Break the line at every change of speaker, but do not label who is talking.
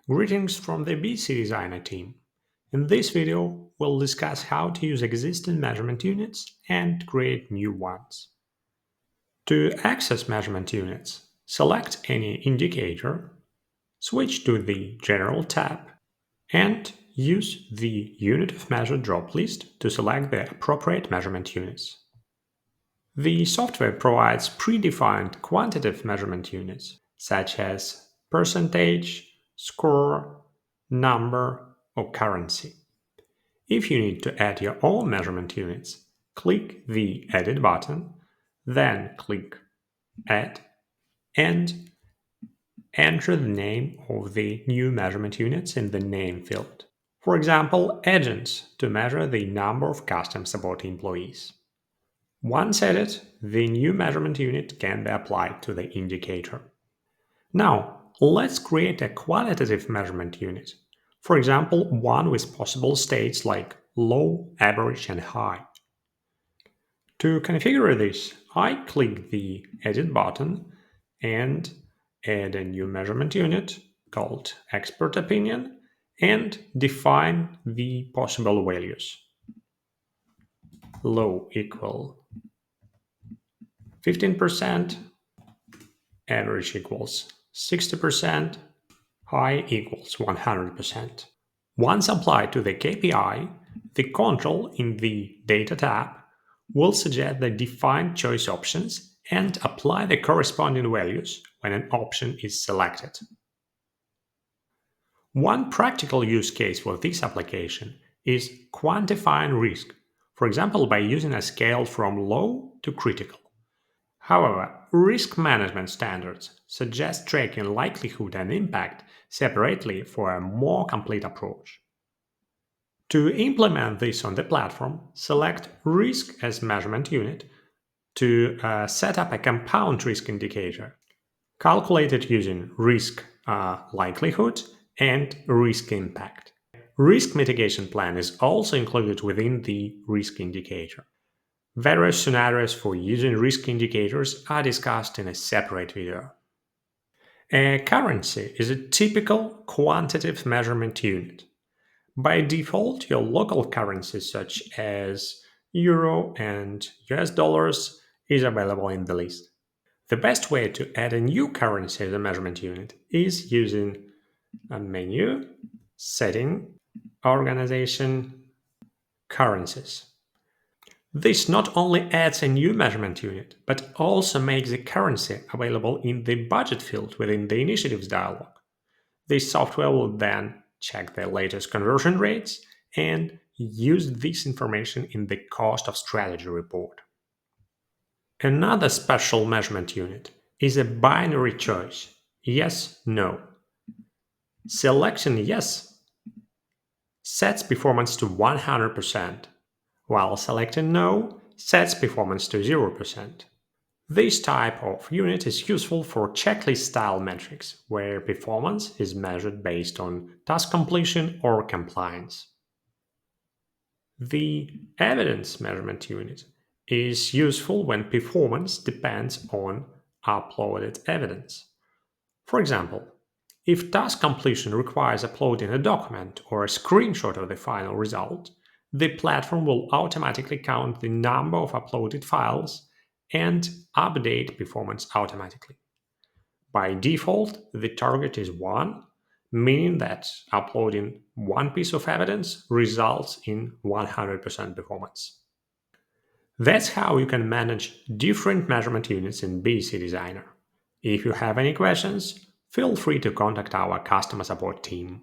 Greetings from the BC Designer team. In this video, we'll discuss how to use existing measurement units and create new ones. To access measurement units, select any indicator, switch to the General tab, and use the Unit of Measure drop list to select the appropriate measurement units. The software provides predefined quantitative measurement units, such as percentage, score, number, or currency. If you need to add your own measurement units, click the Edit button, then click Add, and enter the name of the new measurement units in the name field. For example, agents to measure the number of customer support employees. Once added, the new measurement unit can be applied to the indicator. Now, let's create a qualitative measurement unit. For example, one with possible states like low, average, and high. To configure this, I click the Edit button and add a new measurement unit called Expert Opinion and define the possible values. Low equal 15%, average equals 60%, high equals 100%. Once applied to the KPI, the control in the Data tab will suggest the defined choice options and apply the corresponding values when an option is selected. One practical use case for this application is quantifying risk, for example by using a scale from low to critical. However, risk management standards suggest tracking likelihood and impact separately for a more complete approach. To implement this on the platform, select Risk as Measurement Unit to set up a compound risk indicator, calculated using risk likelihood and risk impact. Risk mitigation plan is also included within the risk indicator. Various scenarios for using risk indicators are discussed in a separate video. A currency is a typical quantitative measurement unit. By default, your local currency such as Euro and US dollars is available in the list. The best way to add a new currency as a measurement unit is using a menu, Setting, Organization, Currencies. This not only adds a new measurement unit, but also makes the currency available in the budget field within the initiatives dialog. This software will then check the latest conversion rates and use this information in the cost of strategy report. Another special measurement unit is a binary choice, yes, no. Selection yes sets performance to 100%. While selecting no sets performance to 0%. This type of unit is useful for checklist-style metrics, where performance is measured based on task completion or compliance. The evidence measurement unit is useful when performance depends on uploaded evidence. For example, if task completion requires uploading a document or a screenshot of the final result, the platform will automatically count the number of uploaded files and update performance automatically. By default, the target is 1, meaning that uploading one piece of evidence results in 100% performance. That's how you can manage different measurement units in BC Designer. If you have any questions, feel free to contact our customer support team.